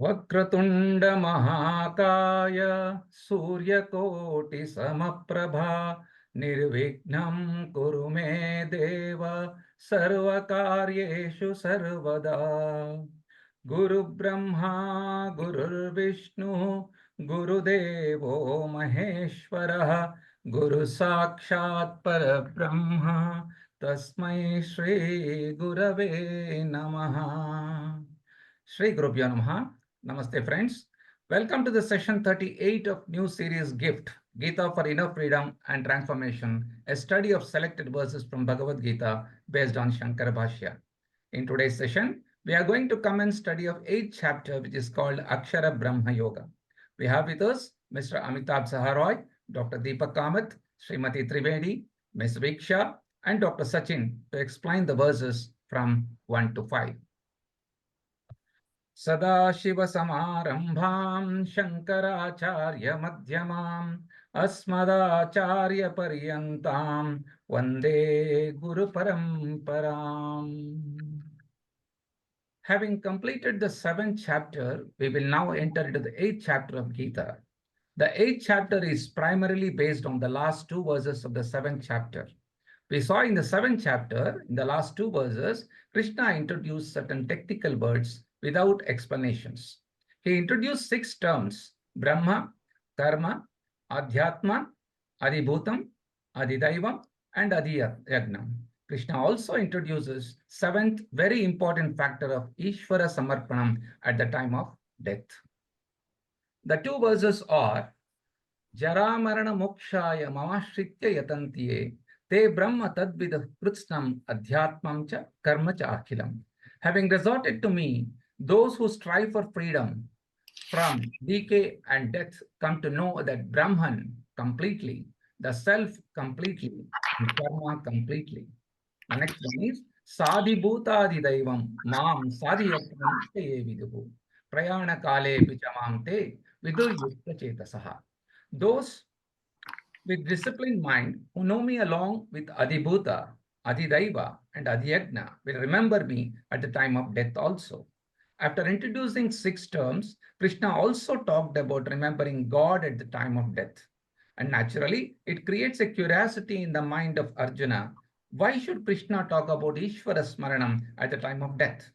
वक्रतुंड महाकाय सूर्यकोटि समप्रभा निर्विघ्नं कुरु मे देव सर्वकार्येषु सर्वदा। गुरु ब्रह्मा गुरुर्विष्णु गुरुदेवो महेश्वरः गुरु साक्षात् परब्रह्म तस्मै श्री गुरवे नमः। Shri Gurubhyo Namaha. Namaste friends. Welcome to the session 38 of new series Gift, Gita for Inner Freedom and Transformation, a study of selected verses from Bhagavad Gita based on Shankara Bhashya. In today's session, we are going to commence study of 8th chapter, which is called Akshara Brahma Yoga. We have with us Mr. Amitabh Saharoy, Dr. Deepak Kamath, Srimati Trivedi, Ms. Viksha, and Dr. Sachin to explain the verses from 1 to 5. सदाशिवसमारम्भां शङ्कराचार्यमध्यमाम् अस्मदाचार्यपर्यन्तां वन्दे गुरुपरम्पराम्. Having completed the 7th chapter, we will now enter into the 8th chapter of Gita. The 8th chapter is primarily based on the last 2 verses of the 7th chapter. We saw in the 7th chapter, in the last 2 verses, Krishna introduced certain technical words without explanations. He introduced 6 terms: Brahma, Karma, Adhyatma, Adibhutam, Adidaivam, and Adiyagnam. Krishna also introduces 7th very important factor of Ishvara Samarpanam at the time of death. The 2 verses are Jaramarana Mokshaya Mamashritya Yatantiye Te Brahma Tadvidah Kritsnam Adhyatmam cha Karma cha Akhilam. Having resorted to me, those who strive for freedom from decay and death come to know that Brahman completely, the self completely, and karma completely. The next one is Sadhibhutadi Daivam Mam Sadhiyatvam Te Viduhu Prayana Kale Pichamam Te Vidur Yukta Chetasaha. Those with disciplined mind who know me along with Adibhuta, Adidaiva, and Adiyagna will remember me at the time of death also. After introducing 6 terms, Krishna also talked about remembering God at the time of death. And naturally, it creates a curiosity in the mind of Arjuna. Why should Krishna talk about Ishvara Smaranam at the time of death?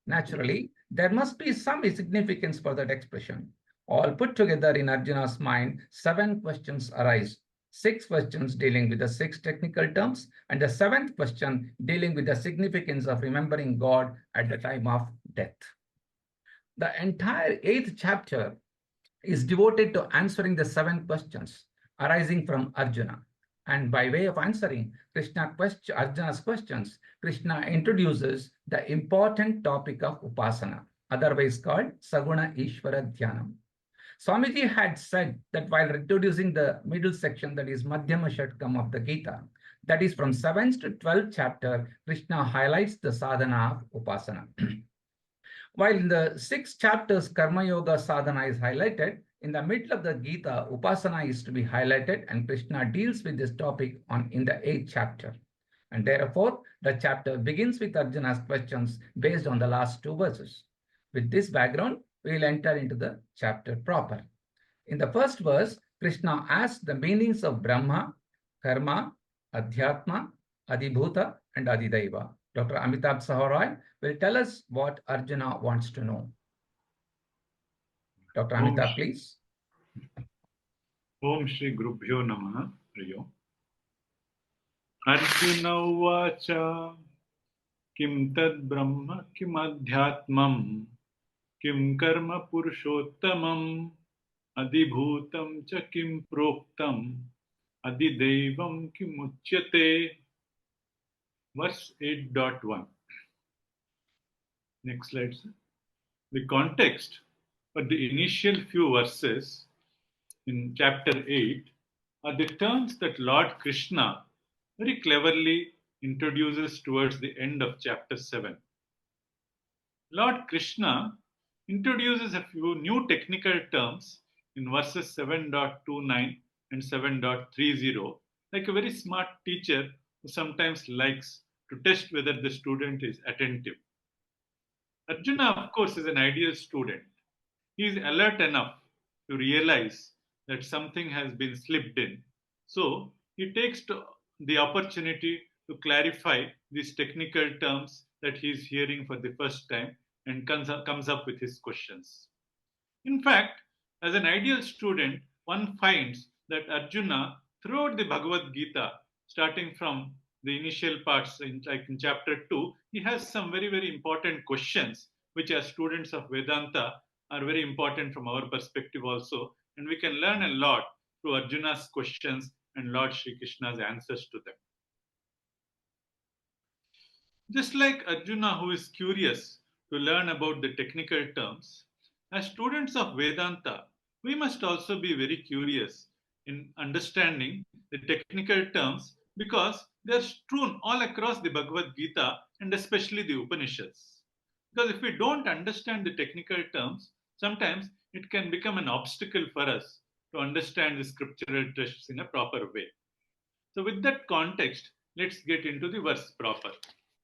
Naturally, there must be some significance for that expression. All put together in Arjuna's mind, 7 questions arise. 6 questions dealing with the 6 technical terms, and the 7th question dealing with the significance of remembering God at the time of death. The entire 8th chapter is devoted to answering the 7 questions arising from Arjuna. And by way of answering Arjuna's questions, Krishna introduces the important topic of Upasana, otherwise called Saguna Ishvara Dhyanam. Swamiji had said that while introducing the middle section, that is Madhyama Shatkam of the Gita, that is from 7th to 12th chapter, Krishna highlights the sadhana of Upasana. While in the 6 chapters, Karma Yoga sadhana is highlighted, in the middle of the Gita, Upasana is to be highlighted, and Krishna deals with this topic in the 8th chapter. And therefore, the chapter begins with Arjuna's questions based on the last 2 verses. With this background, we will enter into the chapter proper. In the first verse, Krishna asks the meanings of Brahma, Karma, Adhyatma, Adibhuta, and Adidaiva. Dr. Amitabh Saharoy will tell us what Arjuna wants to know. Dr. Amitabh, please. Om Shri Gurubhyo Namaha. Arjuna Uvacha Kim Tad Brahma Kim Adhyatmam Kim Karma Purushottamam Adibhutam Cha Kim Proktam Adidevam Kim Uchyate. Verse 8.1. Next slide, sir. The context for the initial few verses in chapter 8 are the terms that Lord Krishna very cleverly introduces towards the end of chapter 7. Lord Krishna introduces a few new technical terms in verses 7.29 and 7.30, like a very smart teacher who sometimes likes to test whether the student is attentive. Arjuna, of course, is an ideal student. he is alert enough to realize that something has been slipped in. So he takes the opportunity to clarify these technical terms that he is hearing for the first time and comes up with his questions. In fact, as an ideal student, one finds that Arjuna, throughout the Bhagavad Gita, starting from the initial parts, like in chapter 2, he has some very, very important questions, which as students of Vedanta are very important from our perspective also. And we can learn a lot through Arjuna's questions and Lord Sri Krishna's answers to them. Just like Arjuna, who is curious to learn about the technical terms, as students of Vedanta, we must also be very curious in understanding the technical terms because they are strewn all across the Bhagavad Gita and especially the Upanishads. Because if we don't understand the technical terms, sometimes it can become an obstacle for us to understand the scriptural texts in a proper way. So, with that context, let's get into the verse proper.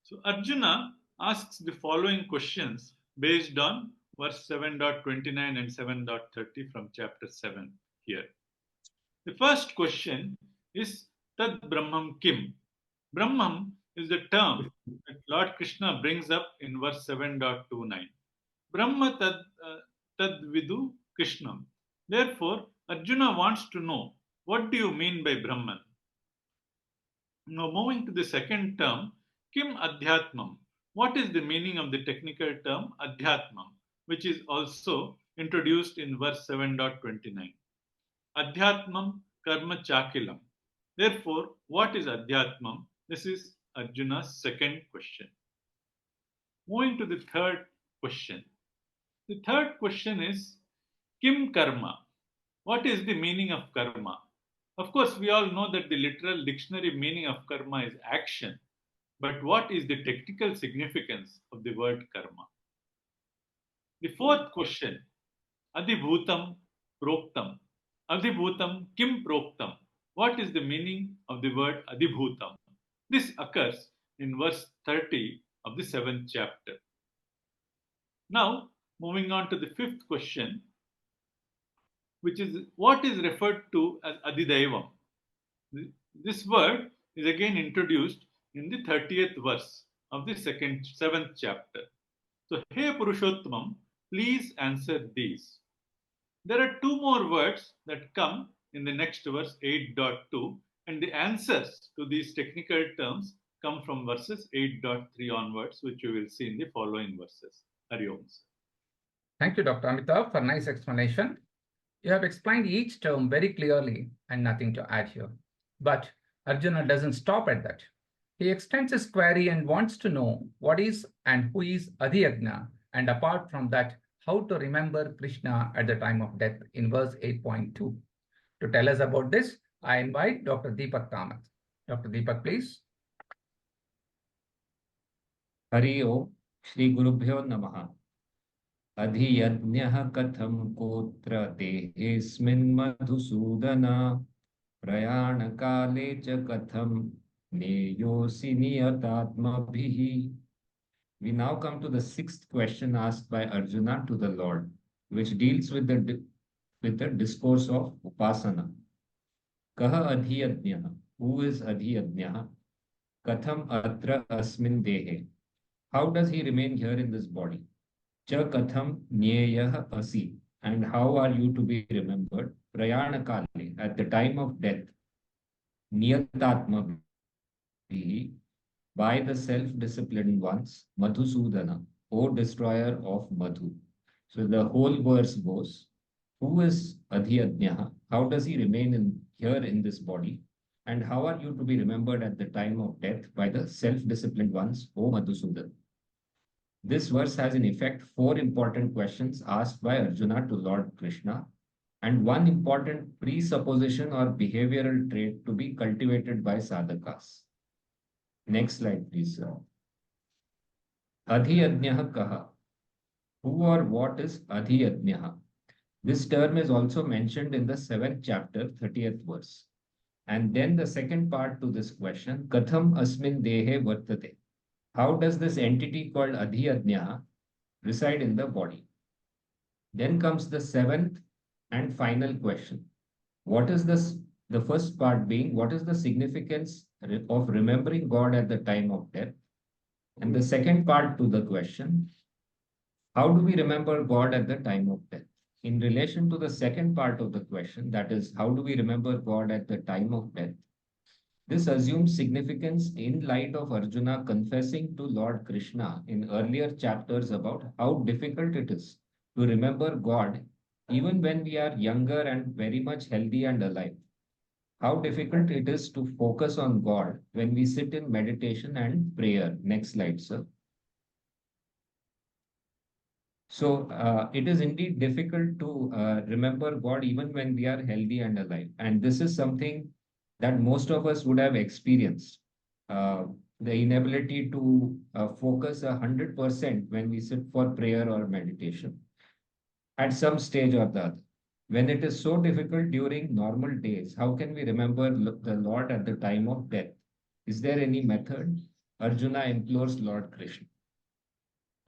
So Arjuna asks the following questions based on verse 7.29 and 7.30 from chapter 7 here. The first question is Tad Brahmam Kim? Brahmam is the term that Lord Krishna brings up in verse 7.29. Brahma tad vidu Krishnam. Therefore, Arjuna wants to know, what do you mean by Brahman? Now, moving to the second term, Kim Adhyatmam. What is the meaning of the technical term Adhyatmam, which is also introduced in verse 7.29? Adhyatmam Karma Chakilam. Therefore, what is Adhyatmam? This is Arjuna's second question. Moving to the third question. The third question is Kim Karma. What is the meaning of karma? Of course, we all know that the literal dictionary meaning of karma is action. But what is the technical significance of the word karma? The fourth question, Adhibhutam Proktam. Adhibhutam Kim Proktam. What is the meaning of the word Adhibhutam? This occurs in verse 30 of the 7th chapter. Now, moving on to the fifth question, which is what is referred to as Adhidaivam. This word is again introduced in the 30th verse of the 7th chapter. So, Hey Purushottamam, please answer these. There are two more words that come in the next verse 8.2, and the answers to these technical terms come from verses 8.3 onwards, which you will see in the following verses. Hari Om. Thank you, Dr. Amitabh, for nice explanation. You have explained each term very clearly and nothing to add here. But Arjuna doesn't stop at that. He extends his query and wants to know what is and who is Adhyagna, and apart from that, how to remember Krishna at the time of death in verse 8.2. To tell us about this, I invite Dr. Deepak Kamath. Dr. Deepak, please. Hari Om, Shri Gurubhyo Namaha. Adhiyajnah katham kotra tehesmin madhusudana prayana kale cha katham neyosi niyatatmabhihi. We now come to the sixth question asked by Arjuna to the Lord, which deals with the discourse of Upasana. Kaha adhiyajnah? Who is adhiyajnah? Katham atra asmin dehe? How does he remain here in this body? Cha katham nyeyah asi? And how are you to be remembered? Prayana kale, at the time of death. Niyatatma bhihi, by the self-disciplined ones. Madhusudana, O destroyer of Madhu. So the whole verse goes, who is Adhyajnah? How does he remain here in this body? And how are you to be remembered at the time of death by the self-disciplined ones, O Madhusudana? This verse has in effect four important questions asked by Arjuna to Lord Krishna, and one important presupposition or behavioral trait to be cultivated by sadhakas. Next slide, please, sir. Adhiyajnah kaha? Who or what is Adhiyajnah? This term is also mentioned in the 7th chapter, 30th verse. And then the second part to this question, Katham asmin dehe vartate? How does this entity called Adhiyajnah reside in the body? Then comes the seventh and final question. What is this? The first part being, what is the significance of remembering God at the time of death? And the second part to the question, how do we remember God at the time of death? In relation to the second part of the question, that is, how do we remember God at the time of death? This assumes significance in light of Arjuna confessing to Lord Krishna in earlier chapters about how difficult it is to remember God even when we are younger and very much healthy and alive. How difficult it is to focus on God when we sit in meditation and prayer. Next slide, sir. So it is indeed difficult to remember God even when we are healthy and alive. And this is something that most of us would have experienced. Uh, the inability to focus 100% when we sit for prayer or meditation at some stage or the other. When it is so difficult during normal days, how can we remember the Lord at the time of death? Is there any method? Arjuna implores Lord Krishna.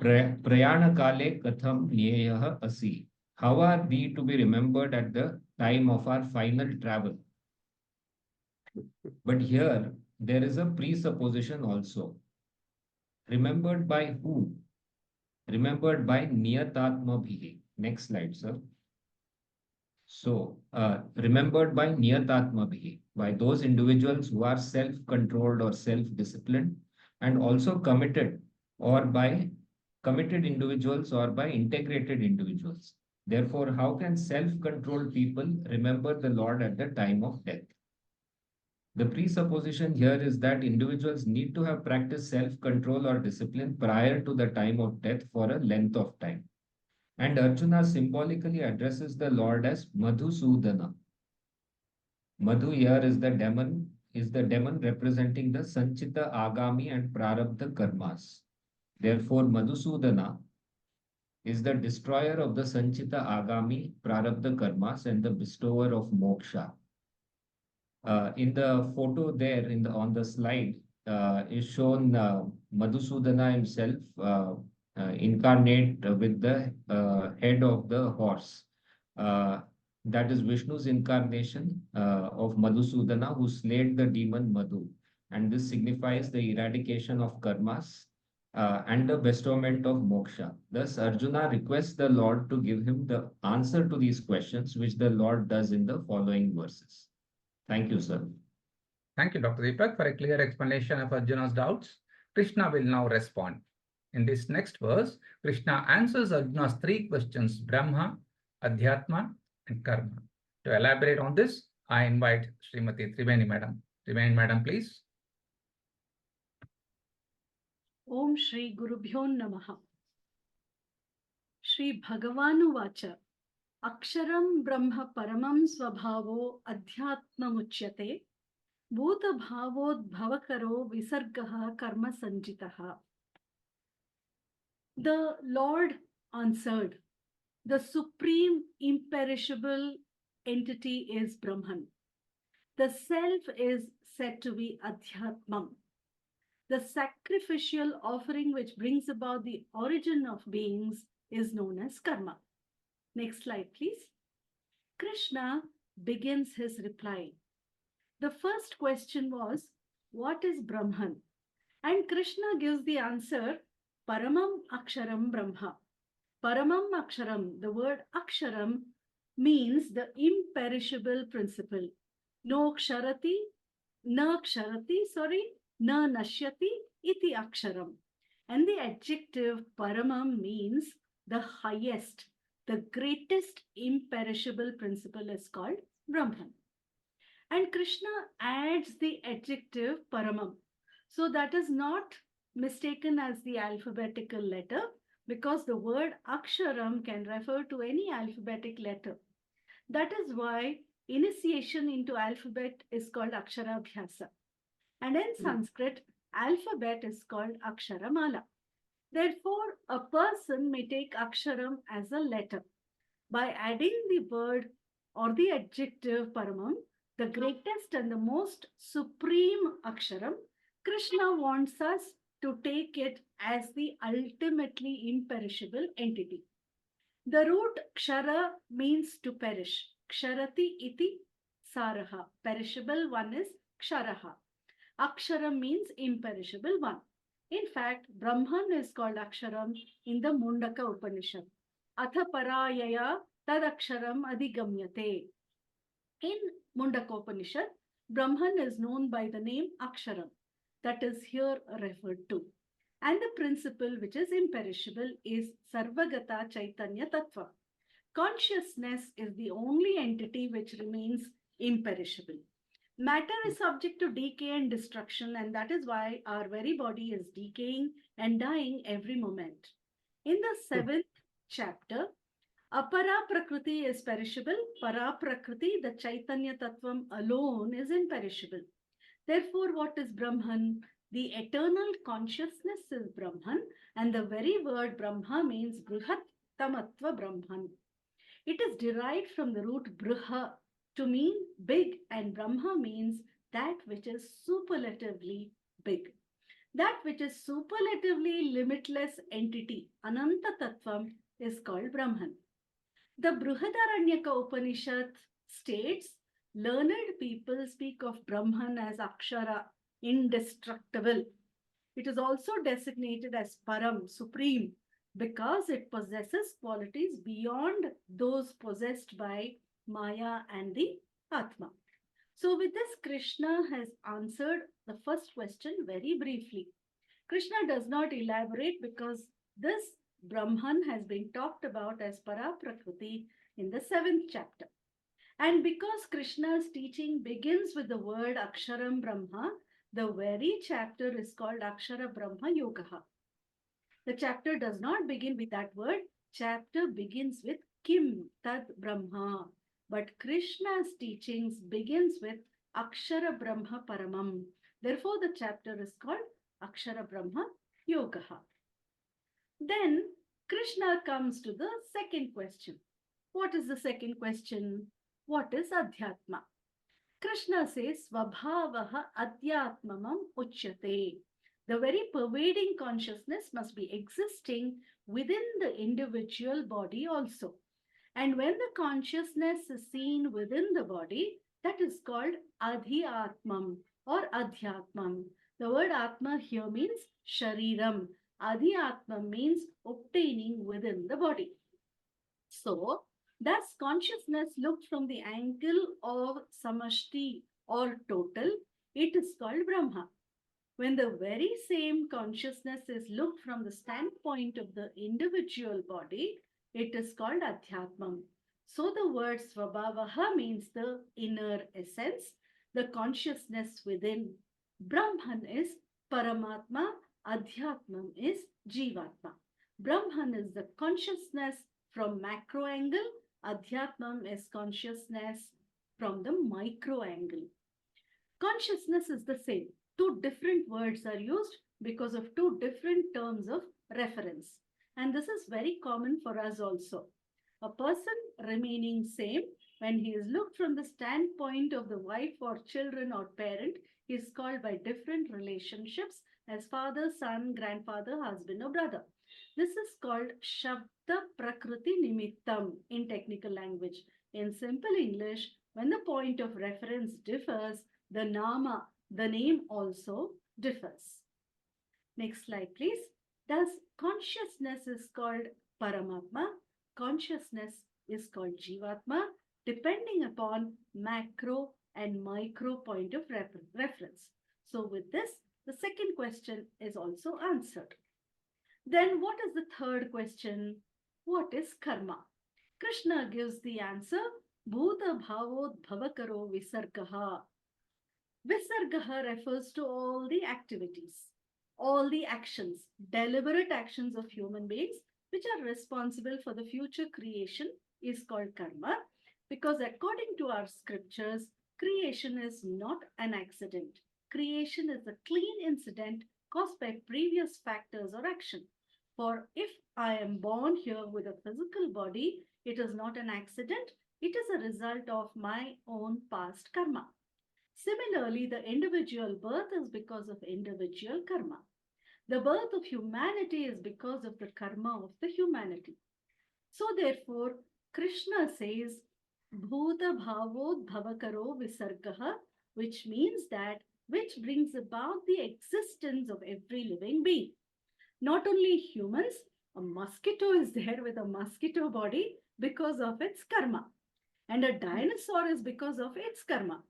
Prayana kale katham nyeyah asi. How are we to be remembered at the time of our final travel? But here, there is a presupposition also. Remembered by who? Remembered by niyatatma bhihi. Next slide, sir. So, remembered by niyatatma bhihi, by those individuals who are self-controlled or self-disciplined and also committed, or by committed individuals or by integrated individuals. Therefore, how can self-controlled people remember the Lord at the time of death? The presupposition here is that individuals need to have practiced self-control or discipline prior to the time of death for a length of time. And Arjuna symbolically addresses the Lord as Madhusudana. Madhu here is the demon representing the Sanchita Agami and Prarabdha karmas. Therefore, Madhusudana is the destroyer of the Sanchita Agami Prarabdha karmas and the bestower of moksha. In the photo there on the slide is shown Madhusudana himself incarnate with the head of the horse. That is Vishnu's incarnation of Madhusudana who slayed the demon Madhu. And this signifies the eradication of karmas and the bestowment of moksha. Thus, Arjuna requests the Lord to give him the answer to these questions, which the Lord does in the following verses. Thank you, sir. Thank you, Dr. Deepak, for a clear explanation of Arjuna's doubts. Krishna will now respond. In this next verse, Krishna answers Arjuna's three questions, Brahma, Adhyatma, and Karma. To elaborate on this, I invite Srimati Triveni Madam. Triveni Madam, please. Om Shri Gurubhyo Namaha. Shri Bhagavanuvacha. Aksharam Brahma Paramam Svabhavo Adhyatma Muchyate Bhuta Bhavod Bhavakaro Visargaha Karma Sanjitaha. The Lord answered, the supreme imperishable entity is Brahman. The self is said to be Adhyatmam. The sacrificial offering which brings about the origin of beings is known as karma. Next slide, please. Krishna begins his reply. The first question was, what is Brahman? And Krishna gives the answer, Paramam Aksharam Brahma. Paramam Aksharam, the word Aksharam means the imperishable principle. No ksharati, na nashyati iti aksharam. And the adjective Paramam means the highest, the greatest imperishable principle is called Brahman. And Krishna adds the adjective Paramam. So that is not mistaken as the alphabetical letter, because the word Aksharam can refer to any alphabetic letter. That is why initiation into alphabet is called Aksharabhyasa. And in Sanskrit, alphabet is called Aksharamala. Therefore, a person may take Aksharam as a letter. By adding the word or the adjective Paramam, the greatest and the most supreme Aksharam, Krishna wants us to take it as the ultimately imperishable entity. The root kshara means to perish. Ksharati iti saraha. Perishable one is ksharaha. Aksharam means imperishable one. In fact, Brahman is called Aksharam in the Mundaka Upanishad. Atha parayaya tad aksharam adigamyate. In Mundaka Upanishad, Brahman is known by the name Aksharam, that is here referred to. And the principle which is imperishable is Sarvagata Chaitanya Tattva. Consciousness is the only entity which remains imperishable. Matter is subject to decay and destruction, and that is why our very body is decaying and dying every moment. In the 7th chapter, Apara Prakriti is perishable, Para Prakriti, the Chaitanya Tattvam alone, is imperishable. Therefore, what is Brahman? The eternal consciousness is Brahman, and the very word Brahma means Brihat Tamatva Brahman. It is derived from the root Briha to mean big, and Brahma means that which is superlatively big. That which is superlatively limitless entity, Ananta Tattvam, is called Brahman. The Brihadaranyaka Upanishad states, learned people speak of Brahman as Akshara, indestructible. It is also designated as Param, supreme, because it possesses qualities beyond those possessed by Maya and the Atma. So with this, Krishna has answered the first question very briefly. Krishna does not elaborate because this Brahman has been talked about as Paraprakriti in the 7th chapter. And because Krishna's teaching begins with the word Aksharam Brahma, the very chapter is called Akshara Brahma Yogaha. The chapter does not begin with that word. Chapter begins with Kim Tad Brahma. But Krishna's teachings begins with Akshara Brahma Paramam. Therefore, the chapter is called Akshara Brahma Yogaha. Then Krishna comes to the second question. What is the second question? What is Adhyatma? Krishna says, Svabhavaha Adhyatmamam Uchyate. The very pervading consciousness must be existing within the individual body also. And when the consciousness is seen within the body, that is called Adhyatmam or Adhyatmam. The word Atma here means Shariram. Adhyatmam means obtaining within the body. So, thus consciousness looked from the angle of Samashti or total, it is called Brahma. When the very same consciousness is looked from the standpoint of the individual body, it is called Adhyatmam. So the word Svabhavaha means the inner essence, the consciousness within. Brahman is Paramatma, Adhyatmam is Jivatma. Brahman is the consciousness from macro angle, Adhyatmam is consciousness from the micro angle. Consciousness is the same. Two different words are used because of two different terms of reference. And this is very common for us also. A person remaining same when he is looked from the standpoint of the wife or children or parent is called by different relationships as father, son, grandfather, husband or brother. This is called Shabda Prakriti Nimittam in technical language. In simple English, when the point of reference differs, the nama, the name also differs. Next slide, please. Thus, consciousness is called Paramatma, consciousness is called Jivatma, depending upon macro and micro point of reference. So with this, the second question is also answered. Then what is the third question? What is karma? Krishna gives the answer, Bhuta Bhavod Bhavakaro Visargaha. Visargaha refers to all the activities, all the actions, deliberate actions of human beings which are responsible for the future creation is called karma, because according to our scriptures, creation is not an accident. Creation is a clean incident caused by previous factors or action. For if I am born here with a physical body, it is not an accident. It is a result of my own past karma. Similarly, the individual birth is because of individual karma. The birth of humanity is because of the karma of the humanity. So therefore, Krishna says, Bhuta Bhavodbhavakaro Visargaha, which means that which brings about the existence of every living being. Not only humans, a mosquito is there with a mosquito body because of its karma. And a dinosaur is because of its karma.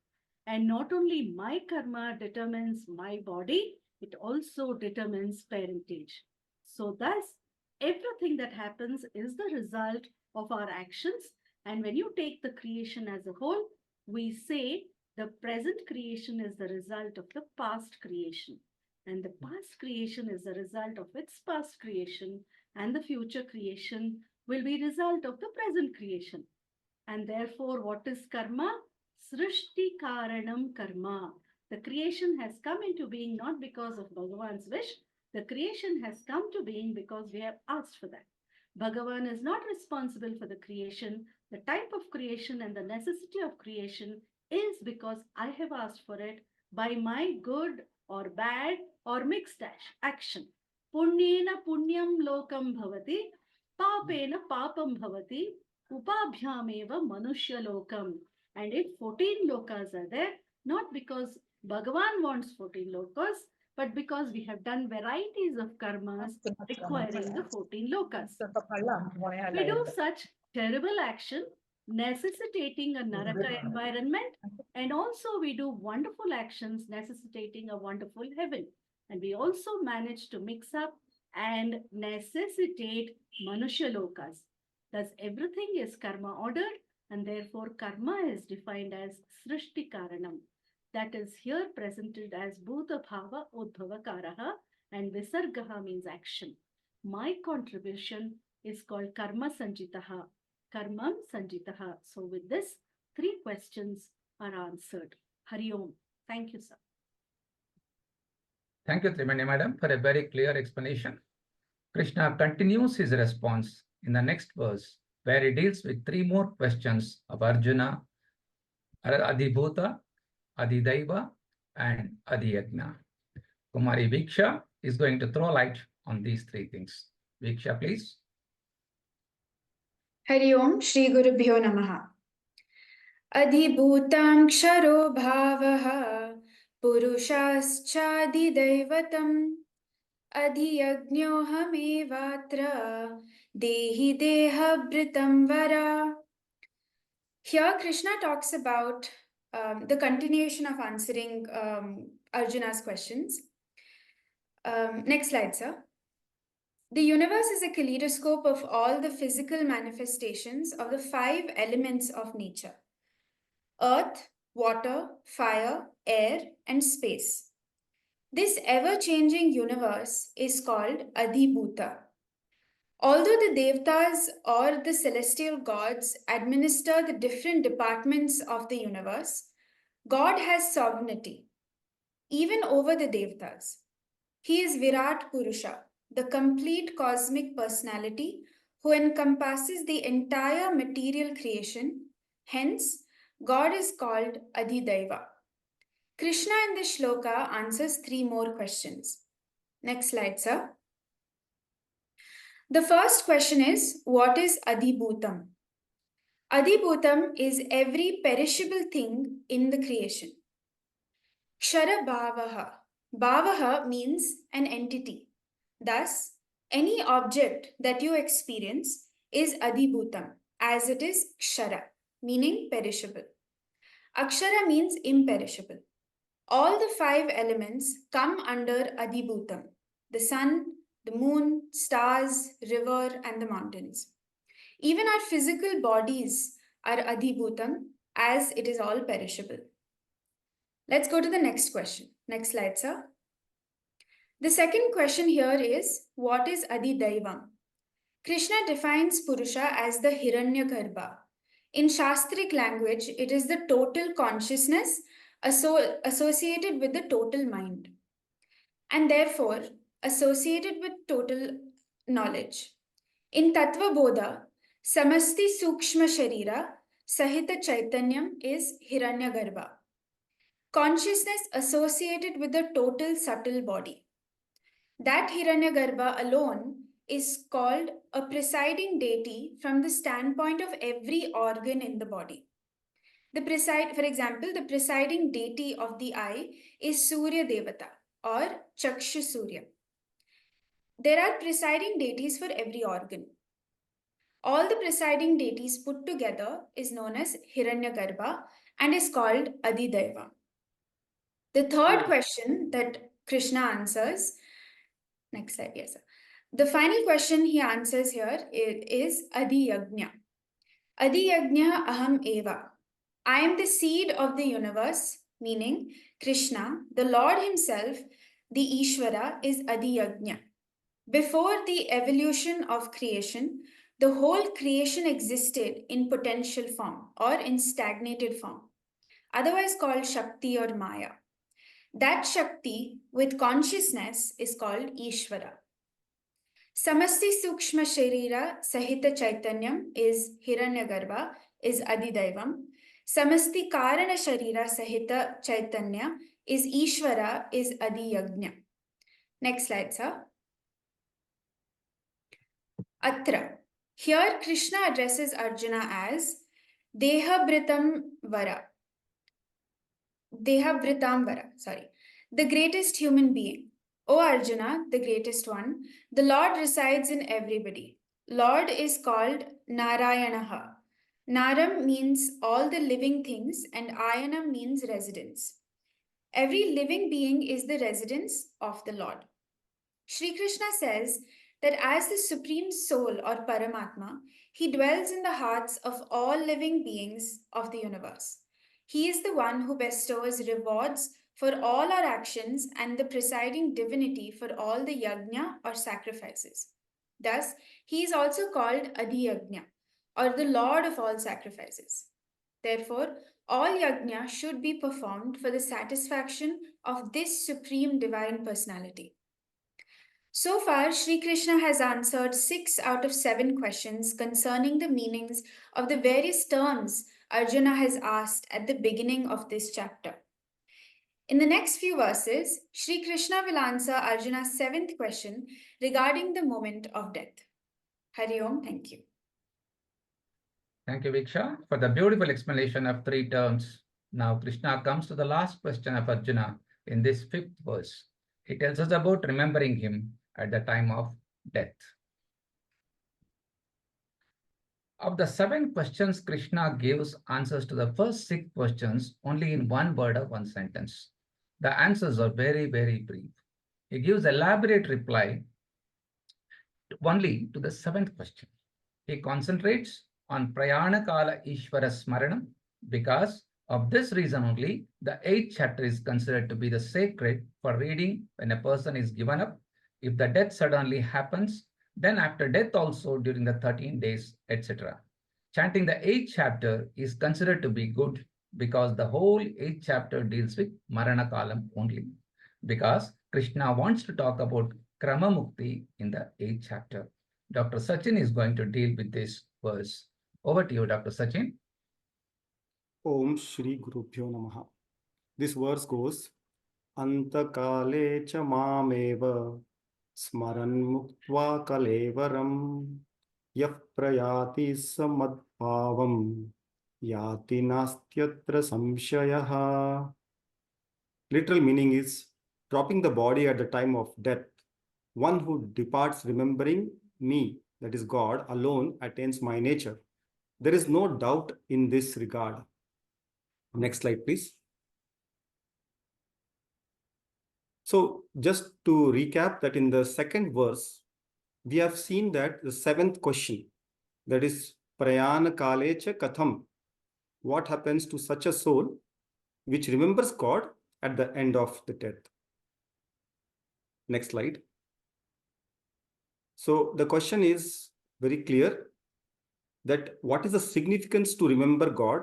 And not only my karma determines my body, it also determines parentage. So thus, everything that happens is the result of our actions. And when you take the creation as a whole, we say the present creation is the result of the past creation. And the past creation is the result of its past creation. And the future creation will be result of the present creation. And therefore, what is karma? Srishti Karanam Karma. The creation has come into being not because of Bhagavan's wish. The creation has come to being because we have asked for that. Bhagavan is not responsible for the creation. The type of creation and the necessity of creation is because I have asked for it by my good or bad or mixed action. Punyena punyam lokam bhavati, papena papam bhavati, upabhyameva manushya lokam. And if 14 lokas are there, not because Bhagavan wants 14 lokas, but because we have done varieties of karmas requiring the 14 lokas. We do such terrible action necessitating a naraka environment, and also we do wonderful actions necessitating a wonderful heaven. And we also manage to mix up and necessitate Manushya Lokas. Thus, everything is karma ordered, and therefore karma is defined as Srishti Karanam. That is here presented as Bhuta Bhava Udbhava Karaha, and Visargaha means action. My contribution is called Karma Sanjitaha, Karmam Sanjitaha. So with this, 3 questions are answered. Hari Om. Thank you, sir. Thank you, Trimani Madam, for a very clear explanation. Krishna continues his response in the next verse, where he deals with 3 more questions of Arjuna, Adibhuta, Adidaiva, and Adiyagna. Kumari Viksha is going to throw light on these 3 things. Viksha, please. Hari Om Shri Gurubhyo Namaha. Adhibhutam ksharo bhavaha purushaschadidaivatam adhiyajnyohamevatra dehi dehabhritam vara. Here Krishna talks about the continuation of answering Arjuna's questions. Next slide, sir. The universe is a kaleidoscope of all the physical manifestations of the 5 elements of nature: earth, water, fire, air, and space. This ever-changing universe is called Adhibhuta. Although the Devtas or the celestial gods administer the different departments of the universe, God has sovereignty, even over the Devtas. He is Virat Purusha, the complete cosmic personality who encompasses the entire material creation. Hence, God is called Adhidaiva. Krishna in this shloka answers 3 more questions. Next slide, sir. The first question is, what is Adhibhutam? Adhibhutam is every perishable thing in the creation. Kshara bhavaha. Bhavaha means an entity. Thus, any object that you experience is Adhibhutam, as it is Kshara, meaning perishable. Akshara means imperishable. All the 5 elements come under Adhibhutam: the sun, the moon, stars, river, and the mountains. Even our physical bodies are Adhibhutam, as it is all perishable. Let's go to the next question. Next slide, sir. The second question here is, what is Adidaivam? Krishna defines Purusha as the Hiranyagarbha. In Shastric language, it is the total consciousness associated with the total mind, and therefore associated with total knowledge. In Tattva Bodha, Samasti Sukshma Sharira Sahita Chaitanyam is Hiranyagarbha. Consciousness associated with the total subtle body. That Hiranyagarbha alone is called a presiding deity from the standpoint of every organ in the body. For example, the presiding deity of the eye is Surya Devata or Chakshu Surya. There are presiding deities for every organ. All the presiding deities put together is known as Hiranyagarbha and is called Adidaiva. The third question that Krishna answers, next slide, yes, sir. The final question he answers here is Adi Yajna. Adi Yajna Aham Eva. I am the seed of the universe, meaning Krishna, the Lord himself, the Ishvara, is Adi Yajna. Before the evolution of creation, the whole creation existed in potential form or in stagnated form, otherwise called Shakti or Maya. That Shakti with consciousness is called Ishvara. Samasti Sukshma Sharira Sahita Chaitanyam is Hiranyagarbha, is Adidaivam. Samasti Karana Sharira Sahita Chaitanya is Ishvara, is Adi Yajna. Next slide, sir. Atra. Here Krishna addresses Arjuna as Dehabritam Vara. Dehabritam Vara, sorry. The greatest human being. O Arjuna, the greatest one, the Lord resides in everybody. Lord is called Narayanaha. Naram means all the living things and Ayanam means residence. Every living being is the residence of the Lord. Shri Krishna says that as the Supreme Soul or Paramatma, he dwells in the hearts of all living beings of the universe. He is the one who bestows rewards for all our actions and the presiding divinity for all the yajna or sacrifices. Thus, he is also called Adi Yajna, or the Lord of all sacrifices. Therefore, all yajna should be performed for the satisfaction of this supreme divine personality. So far, Sri Krishna has answered 6 out of 7 questions concerning the meanings of the various terms Arjuna has asked at the beginning of this chapter. In the next few verses, Sri Krishna will answer Arjuna's 7th question regarding the moment of death. Hari Om, thank you. Thank you, Viksha, for the beautiful explanation of 3 terms. Now, Krishna comes to the last question of Arjuna in this 5th verse. He tells us about remembering him at the time of death. Of the 7 questions, Krishna gives answers to the first 6 questions only in 1 word or 1 sentence. The answers are very, very brief. He gives elaborate reply only to the 7th question. He concentrates on Prayana Kala Ishvara Smaranam. Because of this reason only, the 8th chapter is considered to be the sacred for reading when a person is given up. If the death suddenly happens, then after death also during the 13 days, etc. Chanting the 8th chapter is considered to be good because the whole 8th chapter deals with Marana Kalam only. Because Krishna wants to talk about Krama Mukti in the 8th chapter. Dr. Sachin is going to deal with this verse. Over to you, Dr. Sachin. Om Shri Gurubhyo Namaha. This verse goes, Antakale cha mameva smaran muktva kalevaram yah prayati samadbhavam yati nastyatra samshayaha. Literal meaning is, dropping the body at the time of death, one who departs remembering me, that is God, alone attains my nature. There is no doubt in this regard. Next slide, please. So just to recap that in the 2nd verse, we have seen that the 7th question, that is Prayana Kalecha Katham, what happens to such a soul which remembers God at the end of the death. Next slide. So the question is very clear that what is the significance to remember God?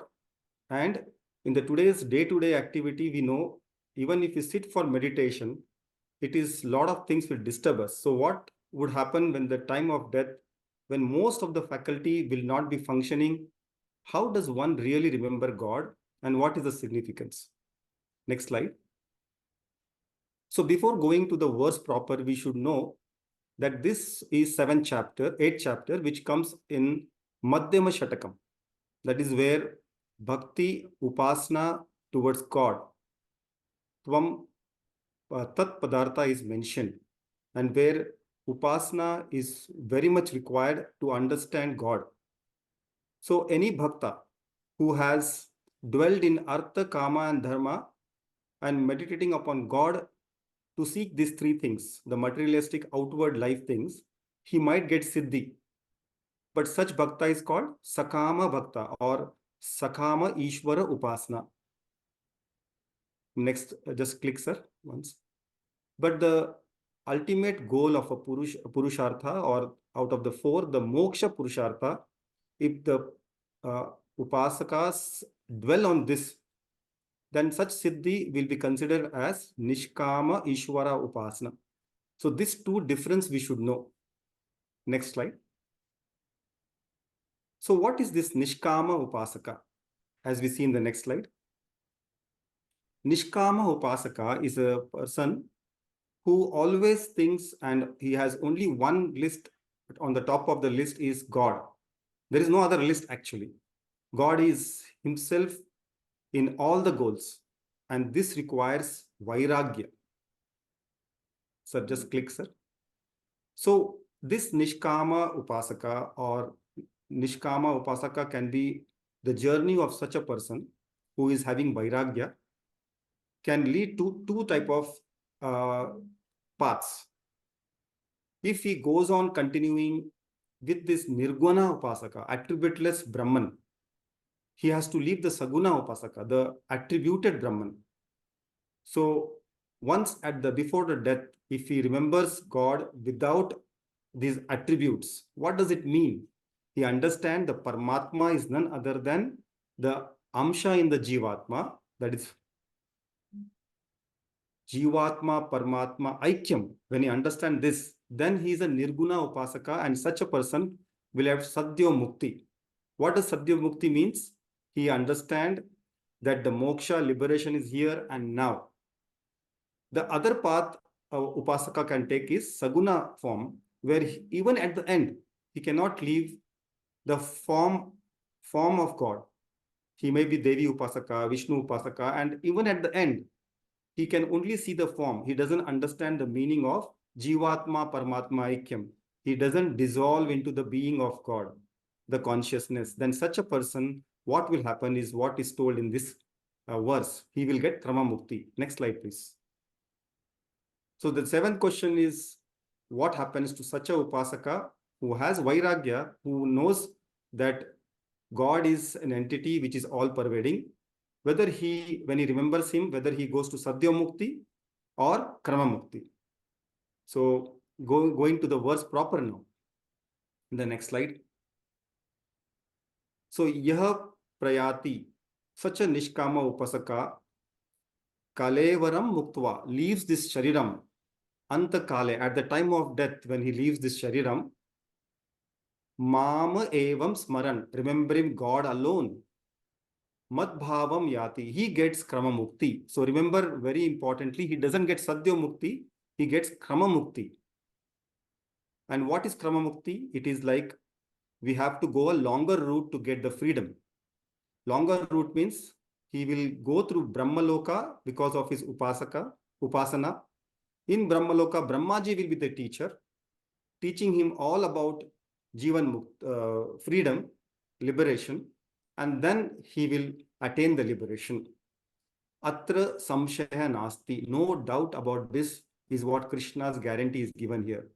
And in the today's day-to-day activity, we know even if we sit for meditation, it is a lot of things will disturb us. So what would happen when the time of death, when most of the faculty will not be functioning? How does one really remember God and what is the significance? Next slide. So before going to the verse proper, we should know that this is 7th chapter, 8th chapter, which comes in Madhyama Shatakam. That is where bhakti, upasana towards God, tvam tat padartha is mentioned, and where upasana is very much required to understand God. So any bhakta who has dwelled in artha, kama and dharma and meditating upon God to seek these three things, the materialistic outward life things, he might get siddhi. But such bhakta is called sakama bhakta or sakama ishvara upasana. Next, just click, sir, once. But the ultimate goal of a purushartha, or out of the four, the moksha purushartha, if the upasakas dwell on this, then such siddhi will be considered as nishkama ishvara upasana. So these two difference we should know. Next slide. So what is this nishkama upasaka? As we see in the next slide. Nishkama upasaka is a person who always thinks, and he has only one list. On the top of the list is God. There is no other list actually. God is himself in all the goals, and this requires vairagya. Sir, just click, sir. So this nishkama upasaka or nishkama upasaka can be the journey of such a person who is having vairagya, can lead to two type of paths. If he goes on continuing with this nirguna upasaka, attributeless Brahman, he has to leave the saguna upasaka, the attributed Brahman. So once before the death, if he remembers God without these attributes, what does it mean? He understands the Paramatma is none other than the Amsha in the Jivatma, that is Jivatma, Paramatma, Aikyam. When he understands this, then he is a Nirguna Upasaka, and such a person will have Sadhya Mukti. What does Sadhya Mukti means? He understands that the moksha, liberation is here and now. The other path Upasaka can take is Saguna form, where even at the end, he cannot leave the form of God. He may be Devi Upasaka, Vishnu Upasaka, and even at the end, he can only see the form. He doesn't understand the meaning of Jivatma Paramatma Aikyam. He doesn't dissolve into the being of God, the consciousness. Then such a person, what will happen is what is told in this verse. He will get Krama Mukti. Next slide, please. So the seventh question is, what happens to such a Upasaka who has Vairagya, who knows that God is an entity which is all pervading, whether when he remembers him, whether he goes to Sadhya Mukti or Krama Mukti. So going to the verse proper now. In the next slide. So Yaha Prayati, such a Nishkama Upasaka, Kalevaram Muktva, leaves this Shariram, Anta Kale, at the time of death, when he leaves this Shariram, Mama Evam Smaran, remembering God alone, Madbhavam Yati, he gets Krama Mukti. So remember, very importantly, he doesn't get Sadhya Mukti, he gets Krama Mukti. And what is Krama Mukti? It is like we have to go a longer route to get the freedom. Longer route means he will go through Brahmaloka because of his Upasana. In Brahmaloka, Brahmaji will be the teacher, teaching him all about Jivan freedom, liberation, and then he will attain the liberation. Atra samshaya nasti, no doubt about this, is what Krishna's guarantee is given here.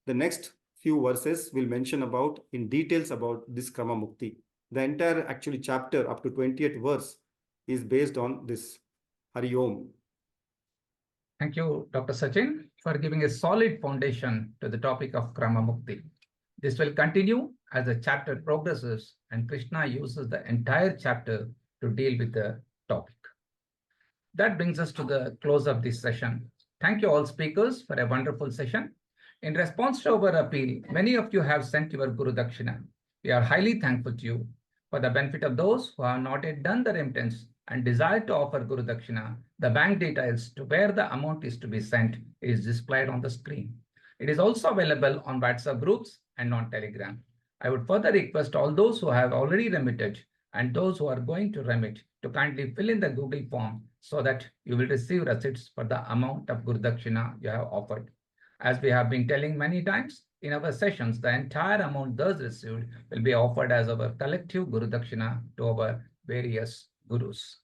The next few verses will mention about in details about this Krama Mukti. The entire actually chapter up to 20th verse is based on this. Hari Om. Thank you, Dr. Sachin, for giving a solid foundation to the topic of Krama Mukti. This will continue as the chapter progresses and Krishna uses the entire chapter to deal with the topic. That brings us to the close of this session. Thank you all speakers for a wonderful session. In response to our appeal, many of you have sent your Guru Dakshina. We are highly thankful to you. For the benefit of those who have not yet done the remittance and desire to offer Guru Dakshina, the bank details to where the amount is to be sent is displayed on the screen. It is also available on WhatsApp groups and on Telegram. I would further request all those who have already remitted and those who are going to remit to kindly fill in the Google form so that you will receive receipts for the amount of Guru Dakshina you have offered. As we have been telling many times, in our sessions, the entire amount thus received will be offered as our collective Guru Dakshina to our various Gurus.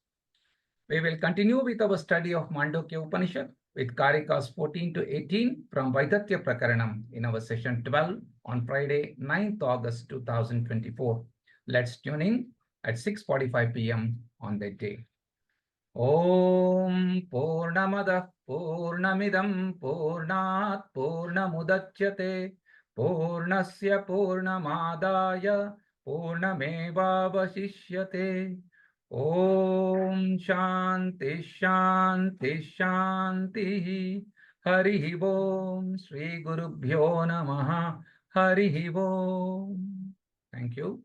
We will continue with our study of Mandukya Upanishad with Karikas 14 to 18 from Vaidatya Prakaranam in our session 12 on Friday, 9th August 2024. Let's tune in at 6:45 p.m. on that day. Om Purnamadah Purnamidam Purnat Purnamudachyate Purnasya Purnamadaya Purnamevavasishyate. Om Shanti Shanti Shanti. Hari Om Sri Gurubhyo Namaha. Hari Om. Thank you.